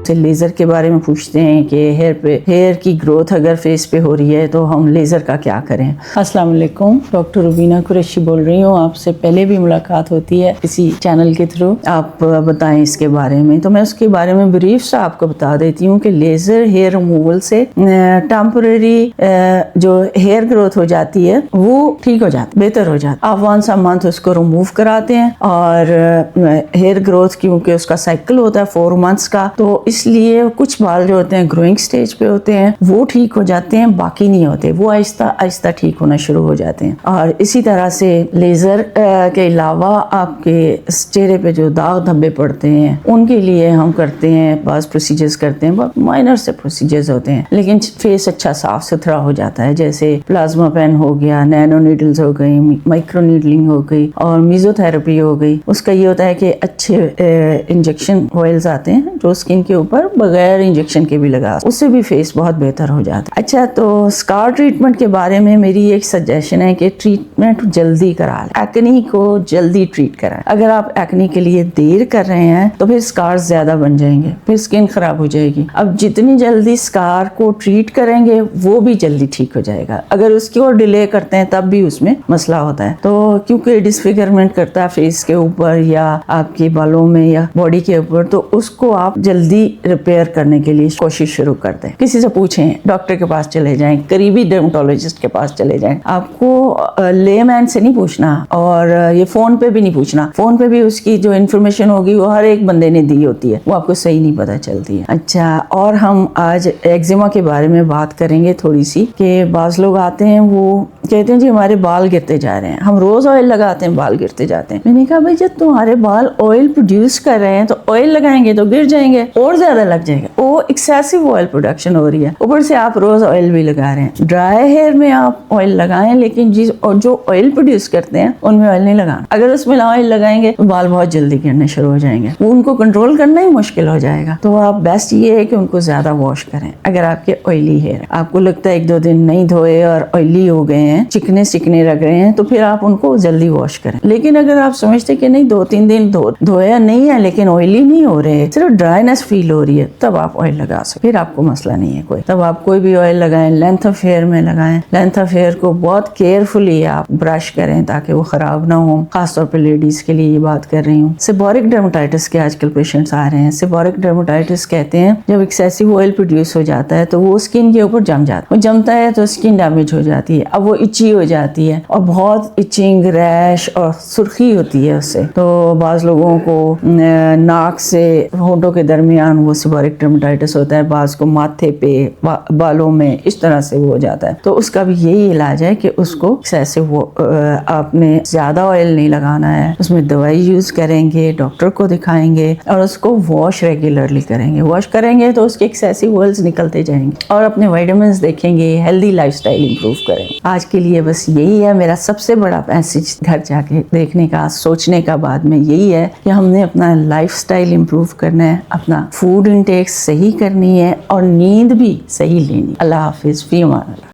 से लेज़र के बारे में पूछते हैं कि हेयर की ग्रोथ अगर फेस पे हो रही है तो हम लेज़र का क्या करें। अस्सलाम वालेकुम, डॉक्टर रुबीना कुरैशी बोल रही हूँ। आपसे पहले भी मुलाकात होती है इसी चैनल के थ्रू। आप बताएं इसके बारे में, तो मैं उसके बारे में ब्रीफ से आपको बता देती हूँ कि लेज़र हेयर रिमूवल से टेम्परेरी जो हेयर ग्रोथ हो जाती है वो ठीक हो जाती, बेहतर हो जाती। आप वंस अ मंथ उसको रिमूव कराते हैं और हेयर ग्रोथ क्योंकि उसका साइकिल होता है 4 मंथ्स का, तो इसलिए कुछ बाल जो होते हैं ग्रोइंग स्टेज पे होते हैं वो ठीक हो जाते हैं, बाकी नहीं होते, वो आहिस्ता आहिस्ता ठीक होना शुरू हो जाते हैं। और इसी तरह से लेज़र के अलावा आपके चेहरे पे जो दाग धब्बे पड़ते हैं उनके लिए हम करते हैं, बस प्रोसीजर्स करते हैं, बहुत माइनर से प्रोसीजर्स होते हैं, लेकिन फेस अच्छा साफ सुथरा हो जाता है। जैसे प्लाज्मा पेन हो गया, नैनो नीडल्स हो गई, माइक्रो नीडलिंग हो गई और मेसोथेरेपी हो गई। उसका ये होता है कि अच्छे इंजेक्शन ऑयल्स आते हैं जो स्किन के ऊपर बगैर इंजेक्शन के भी लगा, उससे भी फेस बहुत बेहतर हो जाता है। अच्छा, तो स्कार ट्रीटमेंट के बारे में मेरी एक सजेशन है कि ट्रीटमेंट जल्दी करा लें, एक्ने को जल्दी ट्रीट कराएं। अगर आप एक्ने के लिए देर कर रहे हैं तो फिर स्कार्स ज्यादा बन जाएंगे, फिर स्किन खराब हो जाएगी। अब जितनी जल्दी स्कार को ट्रीट करेंगे वो भी जल्दी ठीक हो जाएगा। अगर उसकी और डिले करते हैं तब भी उसमें मसला होता है। तो क्योंकि डिसफिगरमेंट करता है फेस के ऊपर या आपके बालों में या बॉडी के ऊपर, तो उसको आप जल्दी रिपेयर करने के लिए कोशिश शुरू कर दें। किसी से पूछें, डॉक्टर के पास चले जाएं, करीबी डर्मेटोलॉजिस्ट के पास चले जाएं। आपको लेमैन से नहीं पूछना और ये फोन पे भी नहीं पूछना। फोन पे भी उसकी जो इन्फॉर्मेशन होगी वो हर एक बंदे ने दी होती है, वो आपको सही नहीं पता चलती है। अच्छा, और हम आज एक्जिमा के बारे में बात करेंगे थोड़ी सी, कि बाज लोग आते हैं वो कहते हैं जी हमारे बाल गिरते जा रहे हैं, हम रोज ऑयल लगाते हैं बाल गिरते जाते हैं। मैंने कहा भाई जब तुम्हारे बाल ऑयल प्रोड्यूस कर रहे हैं तो ऑयल लगाएंगे तो गिर जाएंगे और ज्यादा लग जाएगा, वो एक्सेसिव ऑयल प्रोडक्शन हो रही है। ऊपर से आप रोज ऑयल भी लगा रहे हैं। ड्राई हेयर में आप ऑयल लगाएं, लेकिन जो ऑयल प्रोड्यूस करते हैं उनमें ऑयल नहीं लगाना। अगर उसमें ऑयल लगाएंगे तो बाल बहुत जल्दी गिरने शुरू हो जाएंगे, वो उनको कंट्रोल करना ही मुश्किल हो जाएगा। तो आप बेस्ट ये है कि उनको ज्यादा वॉश करें। अगर आपके ऑयली हेयर आपको लगता है 1-2 दिन नहीं धोए और ऑयली हो गए हैं, चिकने चिकने रख रहे हैं, तो फिर आप उनको जल्दी वॉश करें। लेकिन अगर आप समझते कि नहीं 2-3 दिन धोया नहीं है लेकिन ऑयली नहीं हो रहे, सिर्फ ड्राइनेस फील हो रही है, तब आप ऑयल लगा सकते, फिर आपको मसला नहीं है कोई। तब आप कोई भी ऑयल लगाएं, लेंथ ऑफ हेयर में लगाएं। लेंथ ऑफ हेयर को बहुत केयरफुली आप ब्रश करें ताकि वो खराब ना हो। खासतौर पर लेडीज के लिए ये बात कर रही हूँ। सेबोरिक डर्मेटाइटिस के आजकल पेशेंट्स आ रहे हैं। सेबोरिक डर्मेटाइटिस कहते हैं जब एक्सेसिव ऑयल प्रोड्यूस हो जाता है तो वो स्किन के ऊपर जम जाता है, वो जमता है तो स्किन डैमेज हो जाती है। अब वो इची हो जाती है और बहुत इचिंग, रैश और सुर्खी होती है उससे। तो बाज लोगों को नाक से होंठों के दरमियान वो सेबोरिक डर्मेटाइटिस होता है, बाज को माथे पे, बालों में, इस तरह से वो हो जाता है। तो उसका भी यही इलाज है कि उसको एक्सेसिव आपने ज्यादा ऑयल नहीं लगाना है, उसमें दवाई यूज करेंगे, डॉक्टर को दिखाएंगे और उसको वॉश रेगुलरली करेंगे। वॉश करेंगे तो उसके एक्सेसिव ऑयल्स निकलते जाएंगे और अपने विटामिन्स देखेंगे, हेल्दी लाइफस्टाइल इंप्रूव करेंगे। आज के लिए बस यही है मेरा सबसे बड़ा मैसेज घर जाके देखने का, सोचने का बाद में यही है कि हमने अपना लाइफस्टाइल इंप्रूव करना है, अपना फूड इंटेक सही करनी है और नींद भी सही लेनी। अल्लाह हाफिज, फी अमान अल्लाह।